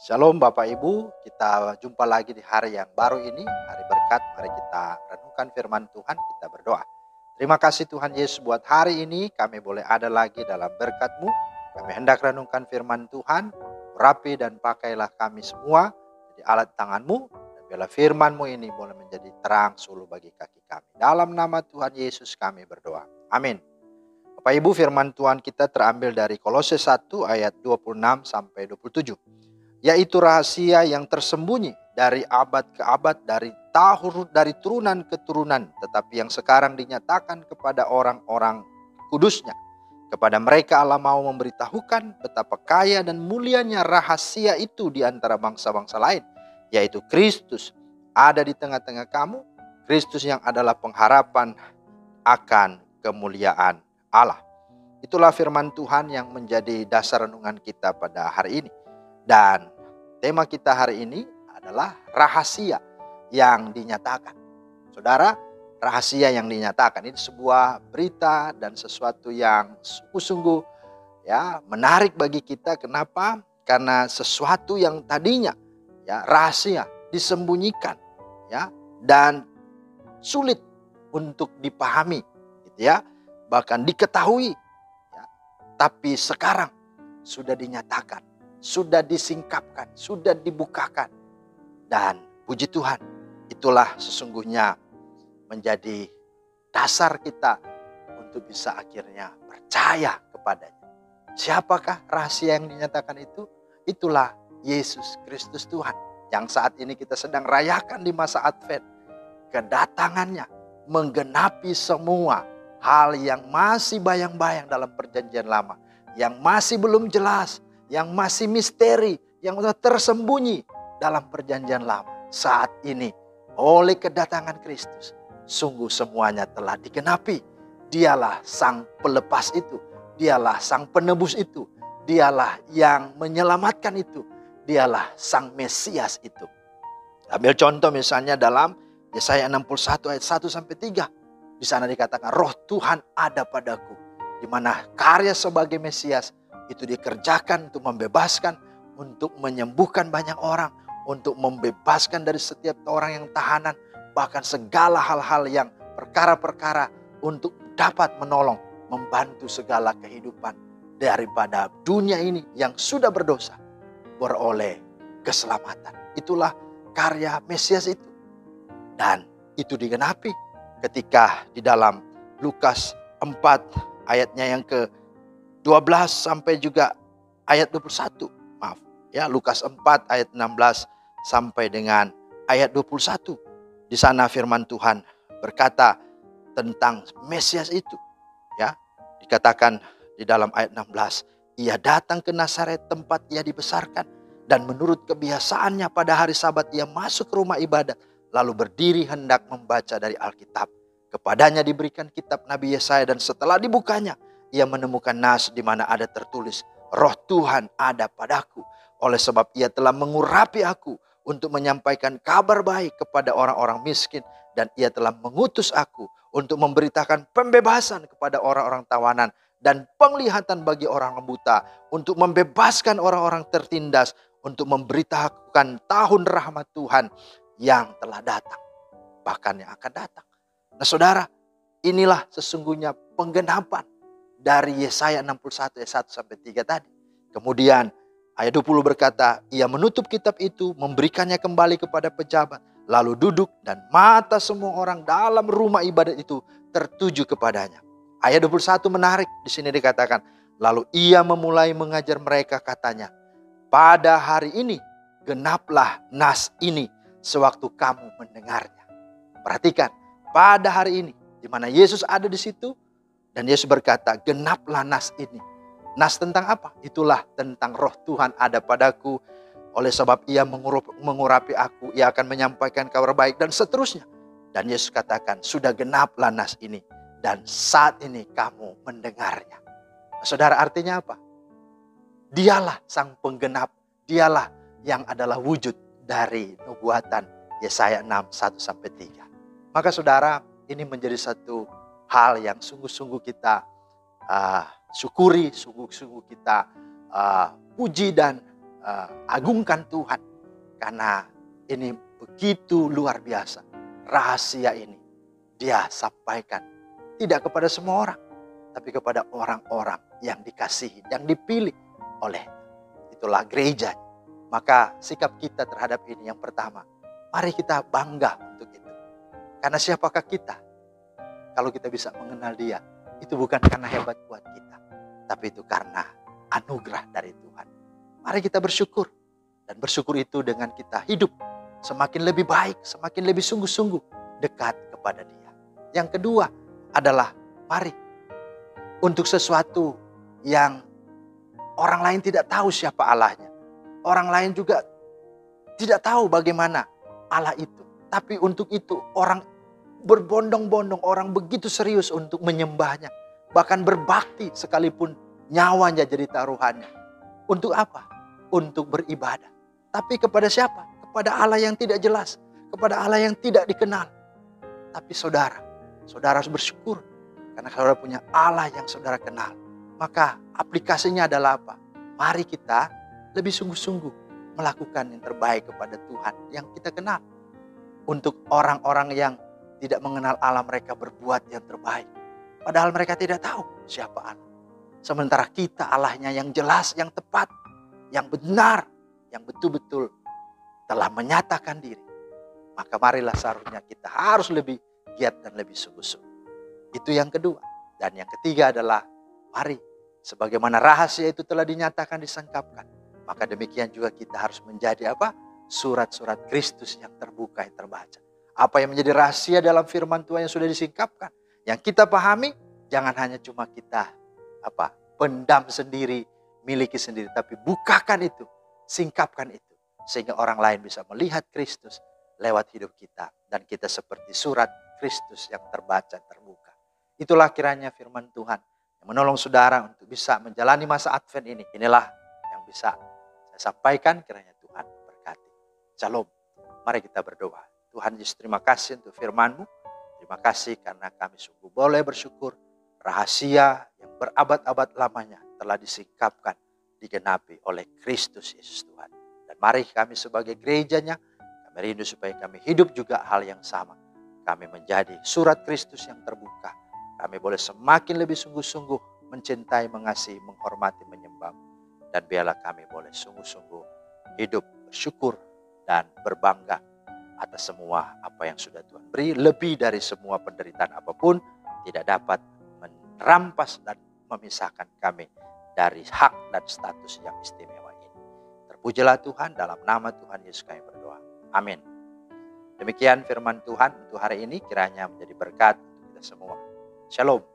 Shalom Bapak Ibu, kita jumpa lagi di hari yang baru ini, hari berkat. Mari kita renungkan firman Tuhan, kita berdoa. Terima kasih Tuhan Yesus buat hari ini, kami boleh ada lagi dalam berkat-Mu. Kami hendak renungkan firman Tuhan, rapi dan pakailah kami semua jadi alat tangan-Mu, dan biarlah firman-Mu ini boleh menjadi terang suluh bagi kaki kami. Dalam nama Tuhan Yesus kami berdoa. Amin. Bapak Ibu, firman Tuhan kita terambil dari Kolose 1 ayat 26 sampai 27. Yaitu rahasia yang tersembunyi dari abad ke abad, dari turunan ke turunan, tetapi yang sekarang dinyatakan kepada orang-orang kudusnya. Kepada mereka Allah mau memberitahukan betapa kaya dan mulianya rahasia itu di antara bangsa-bangsa lain, yaitu Kristus ada di tengah-tengah kamu, Kristus yang adalah pengharapan akan kemuliaan Allah. Itulah firman Tuhan yang menjadi dasar renungan kita pada hari ini. Dan tema kita hari ini adalah rahasia yang dinyatakan. Saudara, rahasia yang dinyatakan ini sebuah berita dan sesuatu yang sungguh-sungguh menarik bagi kita. Kenapa? Karena sesuatu yang tadinya rahasia, disembunyikan dan sulit untuk dipahami bahkan diketahui. Tapi sekarang sudah dinyatakan, sudah disingkapkan, sudah dibukakan. Dan puji Tuhan, itulah sesungguhnya menjadi dasar kita untuk bisa akhirnya percaya kepadanya. Siapakah rahasia yang dinyatakan itu? Itulah Yesus Kristus Tuhan, yang saat ini kita sedang rayakan di masa Advent. Kedatangannya menggenapi semua hal yang masih bayang-bayang dalam perjanjian lama, yang masih belum jelas, yang masih misteri, yang sudah tersembunyi dalam perjanjian lama. Saat ini oleh kedatangan Kristus, sungguh semuanya telah digenapi. Dialah sang pelepas itu, dialah sang penebus itu, dialah yang menyelamatkan itu, dialah sang Mesias itu. Ambil contoh misalnya dalam Yesaya 61 ayat 1-3. Di sana dikatakan roh Tuhan ada padaku, di mana karya sebagai Mesias itu dikerjakan untuk membebaskan, untuk menyembuhkan banyak orang, untuk membebaskan dari setiap orang yang tahanan, bahkan segala hal-hal yang perkara-perkara untuk dapat menolong, membantu segala kehidupan daripada dunia ini yang sudah berdosa beroleh keselamatan. Itulah karya Mesias itu. Dan itu digenapi ketika di dalam Lukas 4 ayatnya yang ke-12 sampai juga ayat 21. Lukas 4 ayat 16 sampai dengan ayat 21. Di sana firman Tuhan berkata tentang Mesias itu. Dikatakan di dalam ayat 16, ia datang ke Nazaret tempat ia dibesarkan, dan menurut kebiasaannya pada hari Sabat ia masuk ke rumah ibadat, lalu berdiri hendak membaca dari Alkitab. Kepadanya diberikan kitab Nabi Yesaya, dan setelah dibukanya, ia menemukan nas di mana ada tertulis, roh Tuhan ada padaku, oleh sebab ia telah mengurapi aku untuk menyampaikan kabar baik kepada orang-orang miskin, dan ia telah mengutus aku untuk memberitakan pembebasan kepada orang-orang tawanan, dan penglihatan bagi orang buta, untuk membebaskan orang-orang tertindas, untuk memberitakan tahun rahmat Tuhan yang telah datang, bahkan yang akan datang. Nah saudara, inilah sesungguhnya penggenapan dari Yesaya 61 ayat 1-3 tadi. Kemudian ayat 20 berkata, ia menutup kitab itu, memberikannya kembali kepada pejabat, lalu duduk, dan mata semua orang dalam rumah ibadat itu tertuju kepadanya. Ayat 21 menarik, di sini dikatakan, lalu ia memulai mengajar mereka, katanya, pada hari ini genaplah nas ini sewaktu kamu mendengarnya. Perhatikan, pada hari ini, di mana Yesus ada di situ, dan Yesus berkata, genaplah nas ini. Nas tentang apa? Itulah tentang roh Tuhan ada padaku, oleh sebab ia mengurapi aku, ia akan menyampaikan kabar baik, dan seterusnya. Dan Yesus katakan, sudah genaplah nas ini, dan saat ini kamu mendengarnya. Nah, saudara, artinya apa? Dialah sang penggenap, dialah yang adalah wujud dari nubuatan Yesaya 6, 1-3. Maka saudara, ini menjadi satu hal yang sungguh-sungguh kita syukuri, sungguh-sungguh kita puji dan agungkan Tuhan. Karena ini begitu luar biasa. Rahasia ini dia sampaikan tidak kepada semua orang, tapi kepada orang-orang yang dikasihi, yang dipilih oleh. Itulah gereja. Maka sikap kita terhadap ini yang pertama, mari kita bangga untuk itu. Karena siapakah kita? Kalau kita bisa mengenal dia, itu bukan karena hebat kuat kita, tapi itu karena anugerah dari Tuhan. Mari kita bersyukur. Dan bersyukur itu dengan kita hidup semakin lebih baik, semakin lebih sungguh-sungguh dekat kepada dia. Yang kedua adalah mari untuk sesuatu yang orang lain tidak tahu siapa Allahnya. Orang lain juga tidak tahu bagaimana Allah itu. Tapi untuk itu orang berbondong-bondong, orang begitu serius untuk menyembahnya. Bahkan berbakti sekalipun nyawanya jadi taruhannya. Untuk apa? Untuk beribadah. Tapi kepada siapa? Kepada Allah yang tidak jelas. Kepada Allah yang tidak dikenal. Tapi saudara harus bersyukur. Karena saudara punya Allah yang saudara kenal. Maka aplikasinya adalah apa? Mari kita lebih sungguh-sungguh melakukan yang terbaik kepada Tuhan yang kita kenal. Untuk orang-orang yang tidak mengenal Allah, mereka berbuat yang terbaik. Padahal mereka tidak tahu siapa Allah. Sementara kita Allahnya yang jelas, yang tepat, yang benar, yang betul-betul telah menyatakan diri. Maka marilah seharusnya kita harus lebih giat dan lebih sungguh-sungguh. Itu yang kedua. Dan yang ketiga adalah mari sebagaimana rahasia itu telah dinyatakan, disingkapkan. Maka demikian juga kita harus menjadi apa? Surat-surat Kristus yang terbuka, yang terbaca. Apa yang menjadi rahasia dalam firman Tuhan yang sudah disingkapkan, yang kita pahami, jangan hanya cuma kita pendam sendiri, miliki sendiri, tapi bukakan itu, singkapkan itu, sehingga orang lain bisa melihat Kristus lewat hidup kita, dan kita seperti surat Kristus yang terbaca, terbuka. Itulah kiranya firman Tuhan yang menolong saudara untuk bisa menjalani masa Advent ini. Inilah yang bisa saya sampaikan, kiranya Tuhan berkati. Shalom. Mari kita berdoa. Tuhan Yesus, terima kasih untuk firman-Mu. Terima kasih karena kami sungguh boleh bersyukur. Rahasia yang berabad-abad lamanya telah disingkapkan, digenapi oleh Kristus Yesus Tuhan. Dan mari kami sebagai gerejanya, kami rindu supaya kami hidup juga hal yang sama. Kami menjadi surat Kristus yang terbuka. Kami boleh semakin lebih sungguh-sungguh mencintai, mengasihi, menghormati, menyembah. Dan biarlah kami boleh sungguh-sungguh hidup bersyukur dan berbangga atas semua apa yang sudah Tuhan beri. Lebih dari semua penderitaan apapun tidak dapat merampas dan memisahkan kami dari hak dan status yang istimewa ini. Terpujilah Tuhan, dalam nama Tuhan Yesus kami berdoa. Amin. Demikian firman Tuhan untuk hari ini, kiranya menjadi berkat untuk kita semua. Shalom.